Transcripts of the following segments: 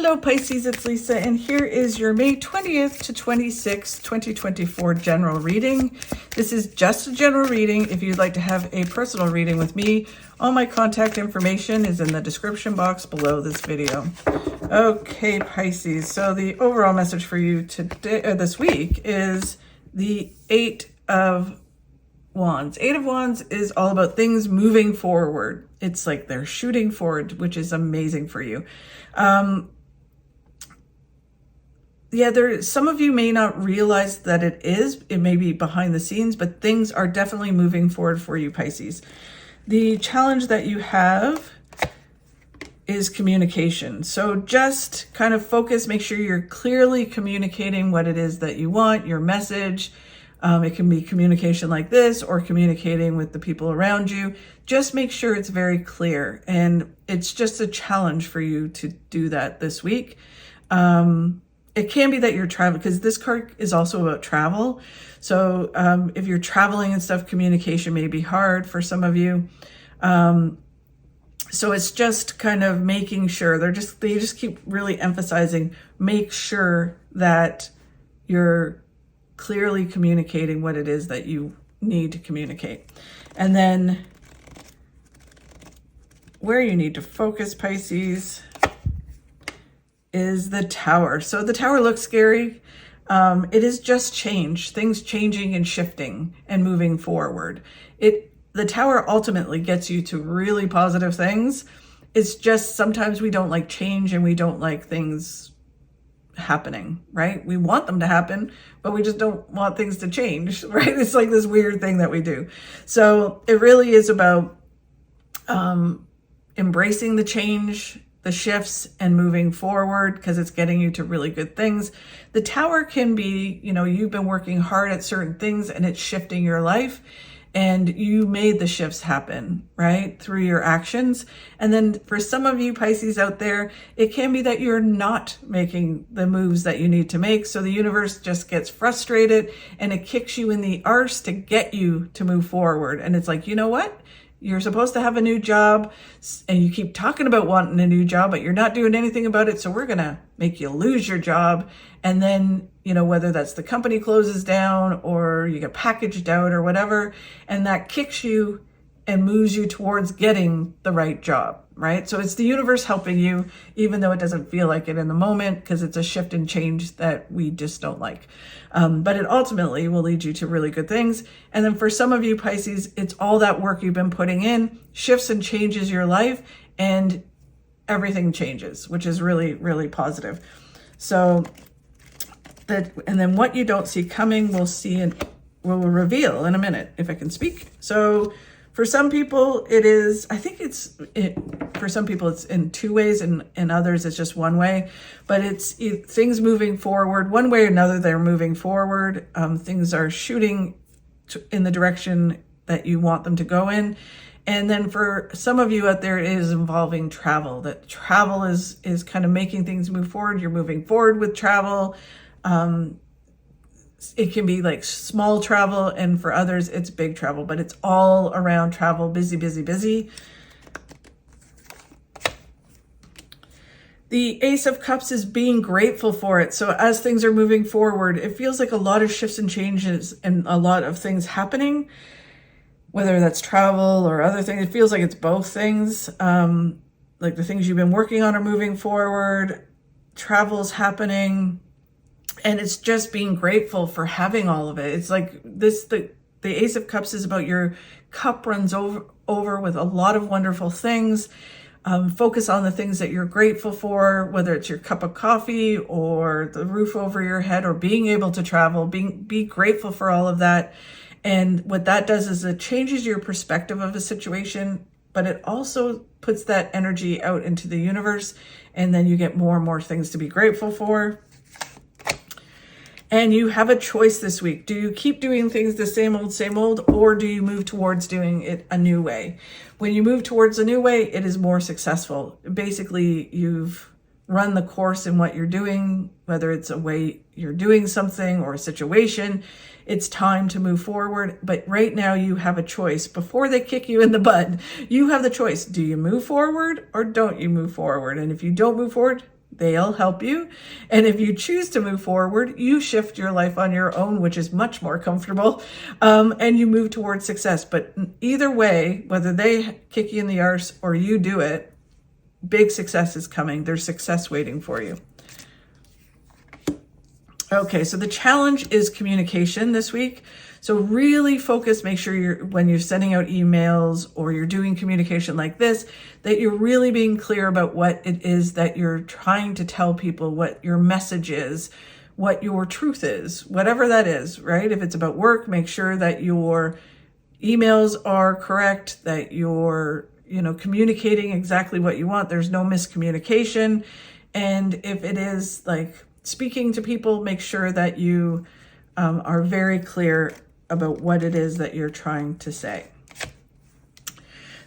Hello Pisces, it's Lisa, and here is your May 20th to 26th, 2024 general reading. This is just a general reading. If you'd like to have a personal reading with me, all my contact information is in the description box below this video. Okay, Pisces, so the overall message for you today, this week, is the Eight of Wands. Eight of Wands is all about things moving forward. It's like they're shooting forward, which is amazing for you. Some of you may not realize that it is. It may be behind the scenes, but things are definitely moving forward for you, Pisces. The challenge that you have is communication. So just kind of focus, make sure you're clearly communicating what it is that you want, your message. It can be communication like this or communicating with the people around you. Just make sure it's very clear. And it's just a challenge for you to do that this week. It can be that you're traveling, because this card is also about travel. So if you're traveling and stuff, communication may be hard for some of you. So it's just kind of making sure they just keep really emphasizing, make sure that you're clearly communicating what it is that you need to communicate. And then where you need to focus, Pisces, is the Tower. So the Tower looks scary. It is just change, things changing and shifting and moving forward. The Tower ultimately gets you to really positive things. It's just sometimes we don't like change and we don't like things happening, right? We want them to happen, but we just don't want things to change, right? It's like this weird thing that we do. So it really is about embracing the change, the shifts, and moving forward, because it's getting you to really good things. The Tower can be, you've been working hard at certain things and it's shifting your life, and you made the shifts happen, right? Through your actions. And then for some of you Pisces out there, it can be that you're not making the moves that you need to make. So the universe just gets frustrated and it kicks you in the arse to get you to move forward. And it's like, you know what? You're supposed to have a new job and you keep talking about wanting a new job, but you're not doing anything about it. So we're going to make you lose your job. And then, whether that's the company closes down or you get packaged out or whatever, and that kicks you and moves you towards getting the right job, right? So it's the universe helping you, even though it doesn't feel like it in the moment, because it's a shift and change that we just don't like. But it ultimately will lead you to really good things. And then for some of you Pisces, it's all that work you've been putting in, shifts and changes your life, and everything changes, which is really, really positive. So and then what you don't see coming, we'll reveal in a minute, if I can speak. So for some people, for some people it's in two ways, and others it's just one way. But it's things moving forward. One way or another, they're moving forward. Things are shooting in the direction that you want them to go in. And then for some of you out there, it is involving travel. That travel is kind of making things move forward. You're moving forward with travel. It can be like small travel, and for others it's big travel, but it's all around travel, busy, busy, busy. The Ace of Cups is being grateful for it. So as things are moving forward, it feels like a lot of shifts and changes and a lot of things happening, whether that's travel or other things. It feels like it's both things. Like the things you've been working on are moving forward, travel's happening. And it's just being grateful for having all of it. It's like the Ace of Cups is about your cup runs over with a lot of wonderful things. Focus on the things that you're grateful for, whether it's your cup of coffee or the roof over your head or being able to travel. Be grateful for all of that. And what that does is it changes your perspective of a situation, but it also puts that energy out into the universe. And then you get more and more things to be grateful for. And you have a choice this week. Do you keep doing things the same old, or do you move towards doing it a new way? When you move towards a new way, it is more successful. Basically, you've run the course in what you're doing, whether it's a way you're doing something or a situation. It's time to move forward. But right now you have a choice. Before they kick you in the butt, you have the choice. Do you move forward or don't you move forward? And if you don't move forward, They'll help you. And if you choose to move forward, you shift your life on your own, which is much more comfortable, and you move towards success. But either way, whether they kick you in the arse or you do it, big success is coming. There's success waiting for you. Okay, so the challenge is communication this week. So really focus, make sure when you're sending out emails or you're doing communication like this, that you're really being clear about what it is that you're trying to tell people, what your message is, what your truth is, whatever that is, right? If it's about work, make sure that your emails are correct, that you're, communicating exactly what you want. There's no miscommunication. And if it is like speaking to people, make sure that you are very clear about what it is that you're trying to say.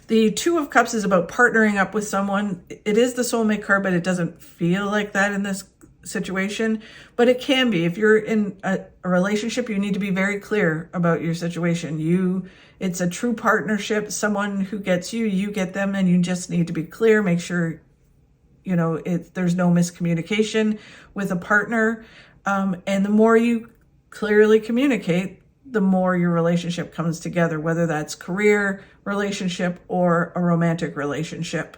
The Two of Cups is about partnering up with someone. It is the soulmate card, but it doesn't feel like that in this situation, but it can be. If you're in a relationship, you need to be very clear about your situation. It's a true partnership, someone who gets you, you get them, and you just need to be clear. Make sure, there's no miscommunication with a partner. And the more you clearly communicate, the more your relationship comes together, whether that's career relationship or a romantic relationship.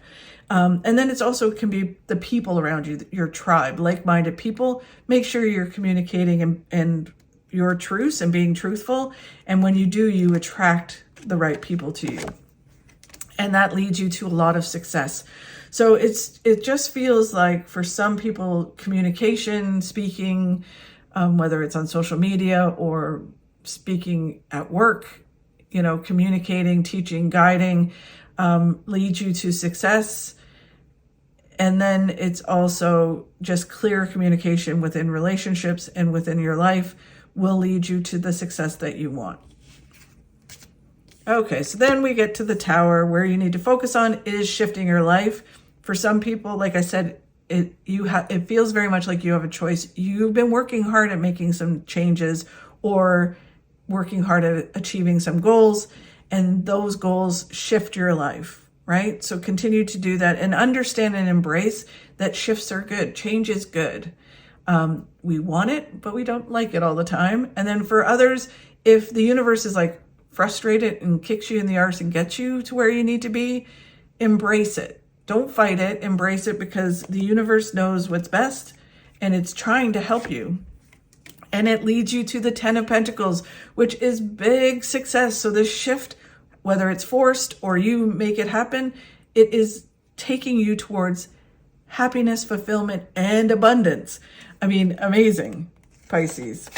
And then it's also can be the people around you, your tribe, like-minded people. Make sure you're communicating and your truths and being truthful. And when you do, you attract the right people to you. And that leads you to a lot of success. So it just feels like for some people, communication, speaking, whether it's on social media or speaking at work, communicating, teaching, guiding, leads you to success. And then it's also just clear communication within relationships and within your life will lead you to the success that you want. Okay, so then we get to the Tower, where you need to focus on is shifting your life. For some people, like I said, it feels very much like you have a choice. You've been working hard at making some changes or working hard at achieving some goals, and those goals shift your life, right? So continue to do that and understand and embrace that shifts are good. Change is good. We want it, but we don't like it all the time. And then for others, if the universe is like frustrated and kicks you in the arse and gets you to where you need to be, embrace it. Don't fight it, embrace it, because the universe knows what's best and it's trying to help you. And it leads you to the 10 of Pentacles, which is big success. So this shift, whether it's forced or you make it happen, it is taking you towards happiness, fulfillment, and abundance. I mean, amazing, Pisces.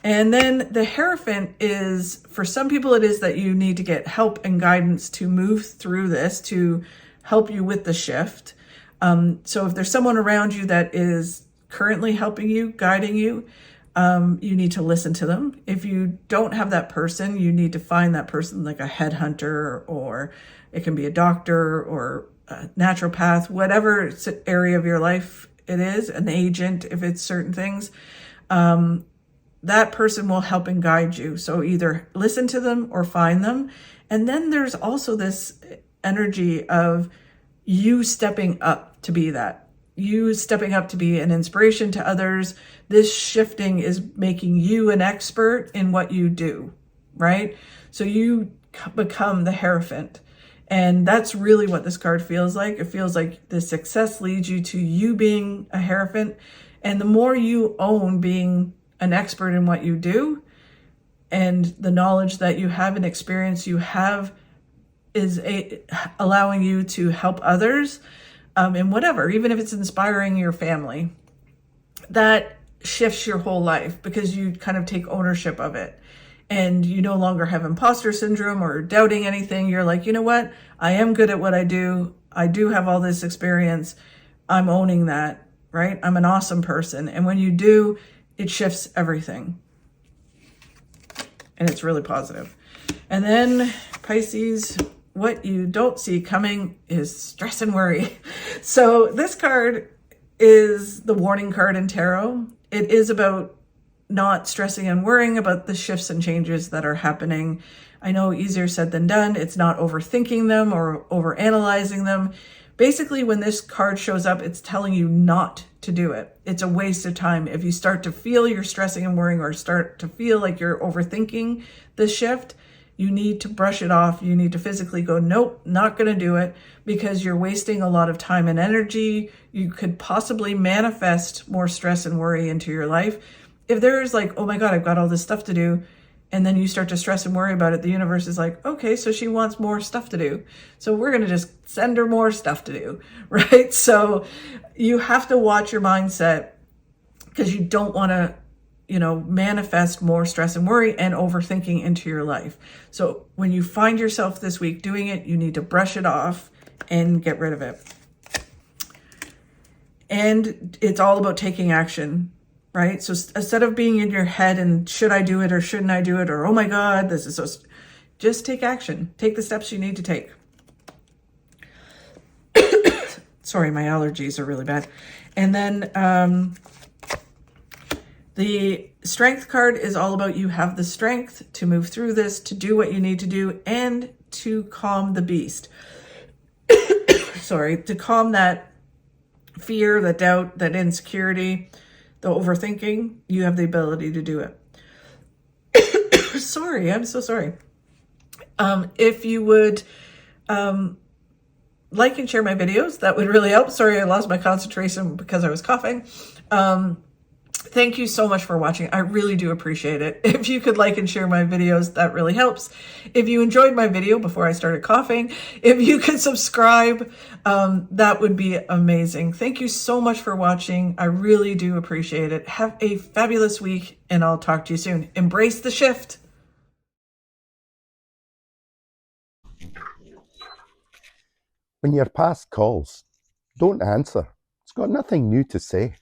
And then the Hierophant is, for some people, it is that you need to get help and guidance to move through this, to help you with the shift. So if there's someone around you that is currently helping you, guiding you, you need to listen to them. If you don't have that person, you need to find that person, like a headhunter, or it can be a doctor or a naturopath, whatever area of your life it is, an agent, if it's certain things. That person will help and guide you. So either listen to them or find them. And then there's also this energy of you stepping up to be that. You stepping up to be an inspiration to others. This shifting is making you an expert in what you do, right? So you become the Hierophant. And that's really what this card feels like. It feels like the success leads you to you being a Hierophant. And the more you own being an expert in what you do, and the knowledge that you have and experience you have is allowing you to help others in whatever, even if it's inspiring your family, that shifts your whole life because you kind of take ownership of it. And you no longer have imposter syndrome or doubting anything. You're like, you know what? I am good at what I do. I do have all this experience. I'm owning that, right? I'm an awesome person. And when you do, it shifts everything. And it's really positive. And then Pisces, what you don't see coming is stress and worry. So this card is the warning card in tarot. It is about not stressing and worrying about the shifts and changes that are happening. I know easier said than done. It's not overthinking them or overanalyzing them, Basically, when this card shows up, it's telling you not to do it. It's a waste of time. If you start to feel you're stressing and worrying, or start to feel like you're overthinking the shift, you need to brush it off. You need to physically go, nope, not going to do it, because you're wasting a lot of time and energy. You could possibly manifest more stress and worry into your life. If there's like, oh my God, I've got all this stuff to do, and then you start to stress and worry about it, the universe is like, okay, so she wants more stuff to do. So we're going to just send her more stuff to do, right? So you have to watch your mindset, because you don't want to, manifest more stress and worry and overthinking into your life. So when you find yourself this week doing it, you need to brush it off and get rid of it. And it's all about taking action, right? So instead of being in your head and should I do it or shouldn't I do it, or oh my God, this is so, just take action. Take the steps you need to take. Sorry, my allergies are really bad. And then the strength card is all about you have the strength to move through this, to do what you need to do, and to calm the beast. Sorry, to calm that fear, the doubt, that insecurity, the overthinking. You have the ability to do it. Sorry, I'm so sorry. If you would like and share my videos, that would really help. Sorry, I lost my concentration because I was coughing. Thank you so much for watching. I really do appreciate it. If you could like and share my videos, that really helps. If you enjoyed my video before I started coughing, if you could subscribe, that would be amazing. Thank you so much for watching. I really do appreciate it. Have a fabulous week, and I'll talk to you soon. Embrace the shift. When your past calls, don't answer. It's got nothing new to say.